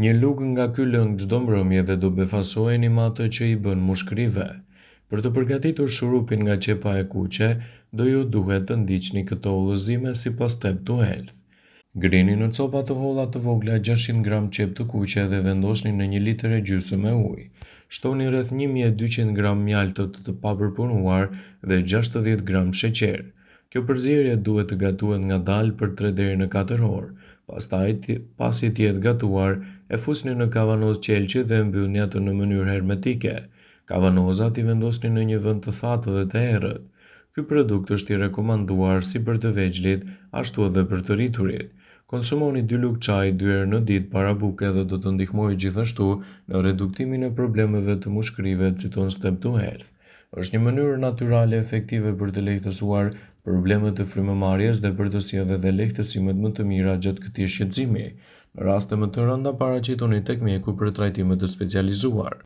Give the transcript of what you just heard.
Një lugë nga ky lëng çdo mbrëmje dhe do befasojeni me atë që i bën mushkërive. Për të përgatitur shurupin nga qepa e kuqe, do ju duhet të ndiqni këto udhëzime sipas Step to Health. Ngrini në copa të holla të vogla 600 gram qep të kuqe dhe vendosni në 1 litër e gjysmë me ujë. Shtoni rreth 1200 gram mjaltë të papërpunuar dhe 60 gram sheqer. Kjo përzierje duhet të gatuhet ngadalë për 3 deri në 4 orë. Pasi të jetë gatuar, e fusni në kavanozë qelçi dhe mbyllni atë në mënyrë hermetike. Kavanozat i vendosni në një vend të thatë dhe të errët. Ky produkt është i rekomanduar si për të vegjëlit, ashtu edhe për të rriturit. Konsumoni 2 lugë çaji 2 herë në ditë para buke dhe do të ndihmojë gjithashtu në reduktimin e problemeve të mushkërive, citon Step to Health. Është një mënyrë natyrale efektive për të lehtësuar problemet e frymëmarrjes dhe për të sjellë edhe lehtësimet më të mira gjatë këtij shqetësimi. Në raste më të rënda paraqituni tek mjeku për trajtime të specializuar.